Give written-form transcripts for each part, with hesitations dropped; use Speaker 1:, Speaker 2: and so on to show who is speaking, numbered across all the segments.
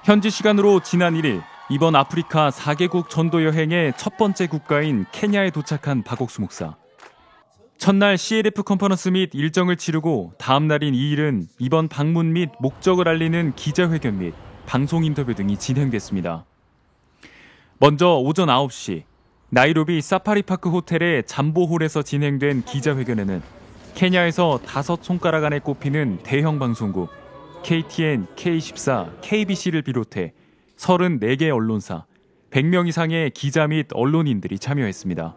Speaker 1: 현지 시간으로 지난 1일 이번 아프리카 4개국 전도 여행의 첫 번째 국가인 케냐에 도착한 박옥수 목사. 첫날 CLF 컨퍼런스 및 일정을 치르고 다음 날인 2일은 이번 방문 및 목적을 알리는 기자회견 및 방송 인터뷰 등이 진행됐습니다. 먼저 오전 9시 나이로비 사파리파크 호텔의 잠보홀에서 진행된 기자회견에는 케냐에서 5손가락 안에 꼽히는 대형 방송국 KTN, K14, KBC를 비롯해 34개 언론사, 100명 이상의 기자 및 언론인들이 참여했습니다.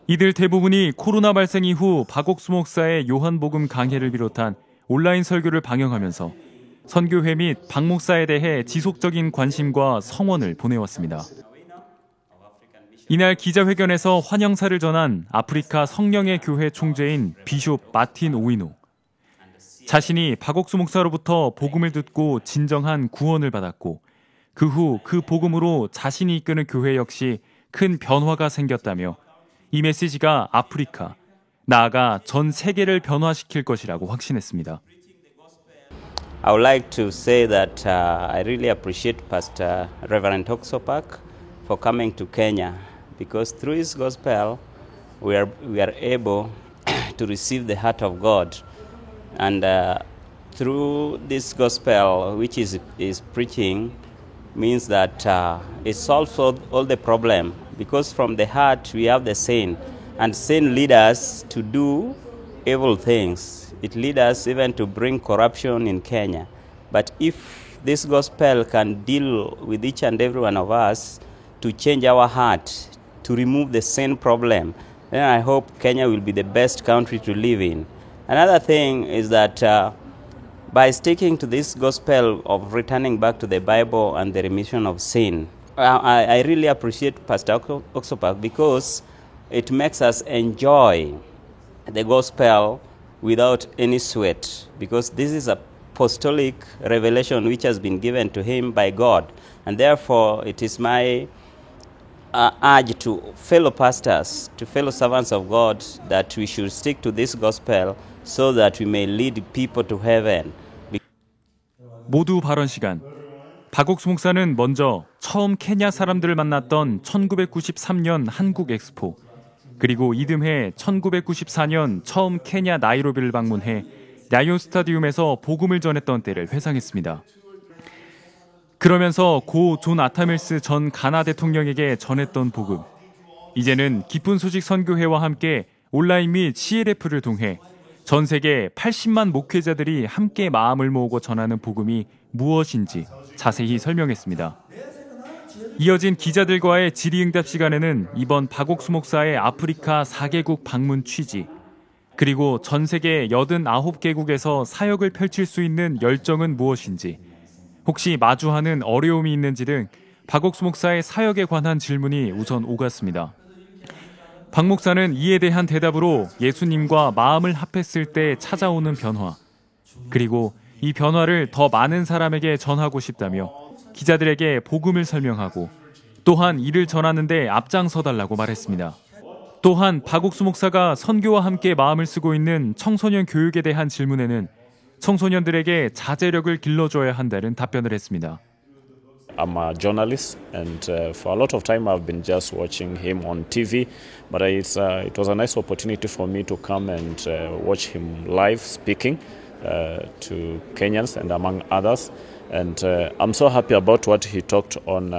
Speaker 1: 이들 대부분이 코로나 발생 이후 박옥수 목사의 요한복음 강해를 비롯한 온라인 설교를 방영하면서 선교회 및 박 목사에 대해 지속적인 관심과 성원을 보내왔습니다. 이날 기자회견에서 환영사를 전한 아프리카 성령의 교회 총재인 비숍 마틴 오이노. 자신이 박옥수 목사로부터 복음을 듣고 진정한 구원을 받았고 그 후 그 복음으로 자신이 이끄는 교회 역시 큰 변화가 생겼다며 이 메시지가 아프리카, 나아가 전 세계를 변화시킬 것이라고 확신했습니다.
Speaker 2: I would like to say that I really appreciate Pastor Reverend Oksopak for coming to Kenya because through his gospel we are able to receive the heart of God. And through this gospel, which is preaching, means that it solves all the problem. Because from the heart we have the sin, and sin leads us to do evil things. It leads us even to bring corruption in Kenya. But if this gospel can deal with each and every one of us to change our heart, to remove the sin problem, then I hope Kenya will be the best country to live in. Another thing is that by sticking to this gospel of returning back to the Bible and the remission of sin, I really appreciate Pastor Oksopak because it makes us enjoy the gospel without any sweat, because this is apostolic revelation which has been given to him by God. And therefore, it is my urge to fellow pastors, to fellow servants of God, that we should stick to this gospel so that we may lead people to heaven.
Speaker 1: 모두 발언 시간. 박옥수 목사는 먼저 처음 케냐 사람들을 만났던 1993년 한국 엑스포, 그리고 이듬해 1994년 처음 케냐 나이로비를 방문해 야요 스타디움에서 복음을 전했던 때를 회상했습니다. 그러면서 고 존 아타밀스 전 가나 대통령에게 전했던 복음, 이제는 기쁜 소식 선교회와 함께 온라인 및 CLF를 통해 전 세계 80만 목회자들이 함께 마음을 모으고 전하는 복음이 무엇인지 자세히 설명했습니다. 이어진 기자들과의 질의응답 시간에는 이번 박옥수 목사의 아프리카 4개국 방문 취지, 그리고 전 세계 89개국에서 사역을 펼칠 수 있는 열정은 무엇인지, 혹시 마주하는 어려움이 있는지 등 박옥수 목사의 사역에 관한 질문이 우선 오갔습니다. 박 목사는 이에 대한 대답으로 예수님과 마음을 합했을 때 찾아오는 변화, 그리고 이 변화를 더 많은 사람에게 전하고 싶다며 기자들에게 복음을 설명하고 또한 이를 전하는 데 앞장서달라고 말했습니다. 또한 박옥수 목사가 선교와 함께 마음을 쓰고 있는 청소년 교육에 대한 질문에는 청소년들에게 자제력을 길러줘야 한다는 답변을 했습니다.
Speaker 3: I'm a journalist, and for a lot of time I've been just watching him on TV, but it was a nice opportunity for me to come and watch him live speaking to Kenyans and among others, and I'm so happy about what he talked on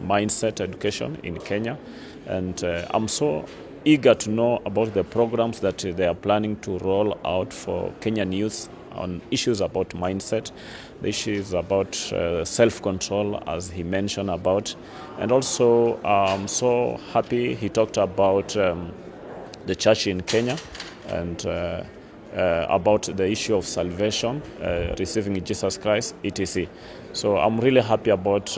Speaker 3: mindset education in Kenya, and I'm so eager to know about the programs that they are planning to roll out for Kenyan youth on issues about mindset, the issues about self-control, as he mentioned about. And also, I'm so happy he talked about the church in Kenya and about the issue of salvation, receiving Jesus Christ, etc. So I'm really happy about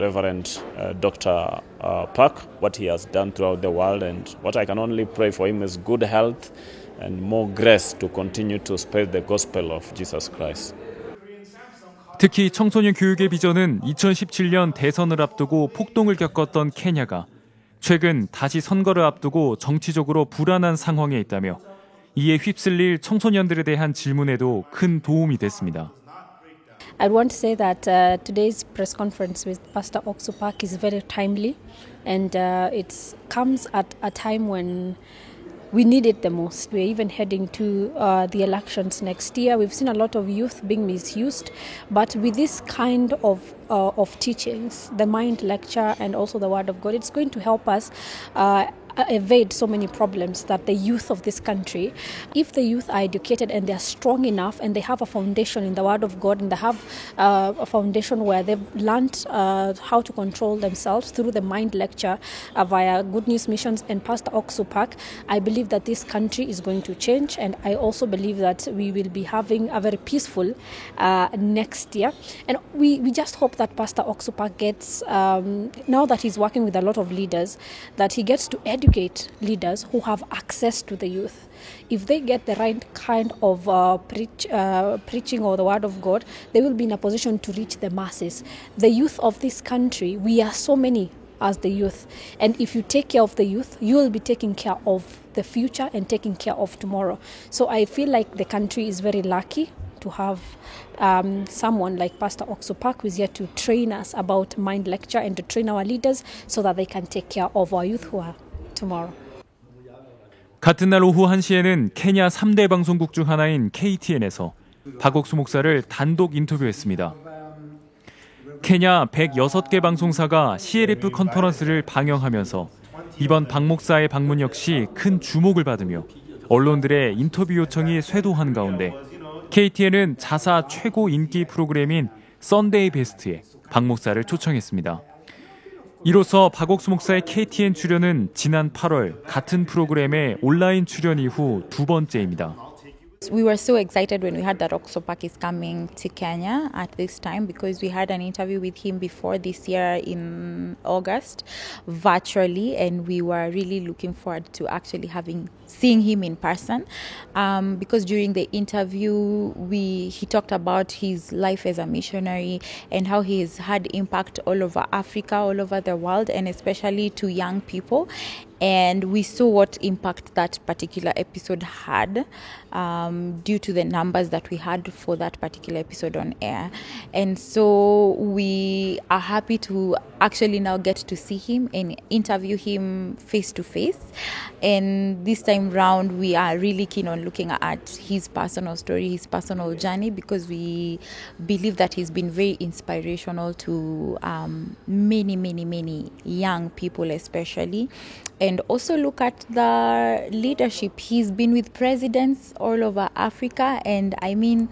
Speaker 3: Reverend Dr. Park, what he has done throughout the world, and what I can only pray for him is good health and more grace to continue to spread the gospel of Jesus Christ.
Speaker 1: 특히 청소년 교육의 비전은 2017년 대선을 앞두고 폭동을 겪었던 케냐가 최근 다시 선거를 앞두고 정치적으로 불안한 상황에 있다며 이에 휩쓸릴 청소년들에 대한 질문에도 큰 도움이 됐습니다.
Speaker 4: I want to say that today's press conference with Pastor Oksupak is very timely, and it comes at a time when we need it the most. We're even heading to the elections next year. We've seen a lot of youth being misused, but with this kind of teachings, the Mind Lecture and also the Word of God, it's going to help us evade so many problems that the youth of this country, if the youth are educated and they're strong enough and they have a foundation in the Word of God and they have a foundation where they've learned how to control themselves through the Mind Lecture via Good News Missions and Pastor Oksupak, I believe that this country is going to change, and I also believe that we will be having a very peaceful next year. And we just hope that Pastor Oksupak gets, now that he's working with a lot of leaders, that he gets to educate leaders who have access to the youth. If they get the right kind of preaching or the Word of God, they will be in a position to reach the masses. The youth of this country, we are so many as the youth, and if you take care of the youth, you will be taking care of the future and taking care of tomorrow. So I feel like the country is very lucky to have someone like Pastor Oksupak who is here to train us about Mind Lecture and to train our leaders so that they can take care of our youth who are tomorrow.
Speaker 1: 같은 날 오후 1시에는 케냐 3대 방송국 중 하나인 KTN에서 박옥수 목사를 단독 인터뷰했습니다. 케냐 106개 방송사가 CLF 컨퍼런스를 방영하면서 이번 박 목사의 방문 역시 큰 주목을 받으며 언론들의 인터뷰 요청이 쇄도한 가운데 KTN은 자사 최고 인기 프로그램인 썬데이 베스트에 박 목사를 초청했습니다. 이로써 박옥수 목사의 KTN 출연은 지난 8월 같은 프로그램의 온라인 출연 이후 두 번째입니다.
Speaker 5: We were so excited when we heard that Oksupak is coming to Kenya at this time, because we had an interview with him before this year in August virtually, and we were really looking forward to actually seeing him in person, because during the interview he talked about his life as a missionary and how he has had impact all over Africa, all over the world, and especially to young people. And we saw what impact that particular episode had due to the numbers that we had for that particular episode on air. And so we are happy to actually now get to see him and interview him face to face. And this time round, we are really keen on looking at his personal story, his personal journey, because we believe that he's been very inspirational to many young people especially. And also look at the leadership. He's been with presidents all over Africa, and I mean,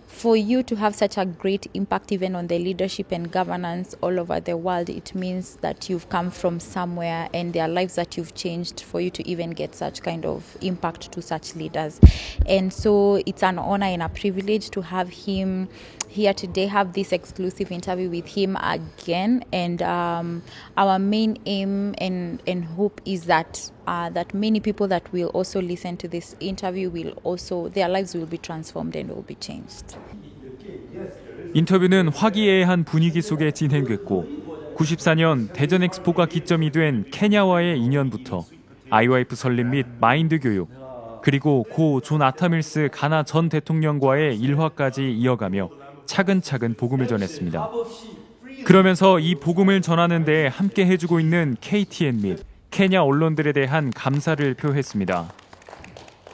Speaker 5: for you to have such a great impact even on the leadership and governance all over the world, it means that you've come from somewhere and there are lives that you've changed for you to even get such kind of impact to such leaders. And so it's an honor and a privilege to have him here today, have this exclusive interview with him again. And our main aim and hope is that that many people that will also listen to this interview their lives will be transformed and will be changed.
Speaker 1: 인터뷰는 화기애애한 분위기 속에 진행됐고 94년 대전 엑스포가 기점이 된 케냐와의 인연부터 IYF 설립 및 마인드 교육, 그리고 고 존 아타밀스 가나 전 대통령과의 일화까지 이어가며 차근차근 복음을 전했습니다. 그러면서 이 복음을 전하는 데 함께 해주고 있는 KTN 및 케냐 언론들에 대한 감사를 표했습니다.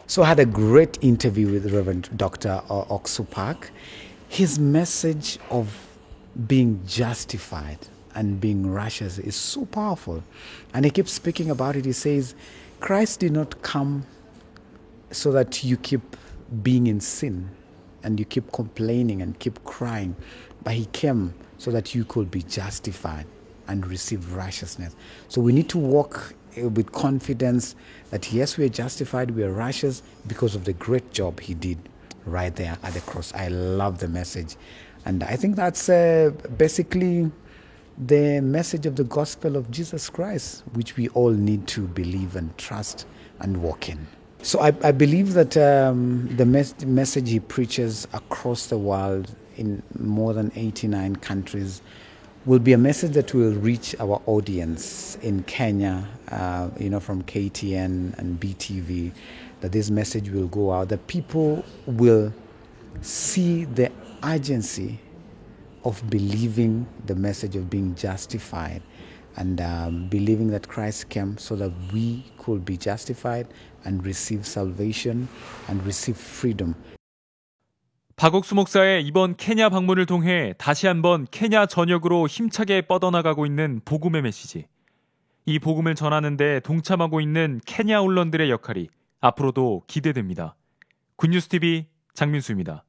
Speaker 6: So I had a great interview with Reverend Dr. Oksupak. His message of being justified and being righteous is so powerful. And he keeps speaking about it. He says, Christ did not come so that you keep being in sin and you keep complaining and keep crying, but he came so that you could be justified and receive righteousness. So we need to walk with confidence that yes, we are justified, we are righteous because of the great job he did right there at the cross. I love the message. And I think that's basically the message of the gospel of Jesus Christ, which we all need to believe and trust and walk in. So I believe that the message he preaches across the world in more than 89 countries will be a message that will reach our audience in Kenya, from KTN and BTV, that this message will go out, that people will see the urgency of believing the message of being justified and believing that Christ came so that we could be justified and receive salvation and receive freedom.
Speaker 1: 박옥수 목사의 이번 케냐 방문을 통해 다시 한번 케냐 전역으로 힘차게 뻗어나가고 있는 복음의 메시지. 이 복음을 전하는 데 동참하고 있는 케냐 언론들의 역할이 앞으로도 기대됩니다. 굿뉴스TV 장민수입니다.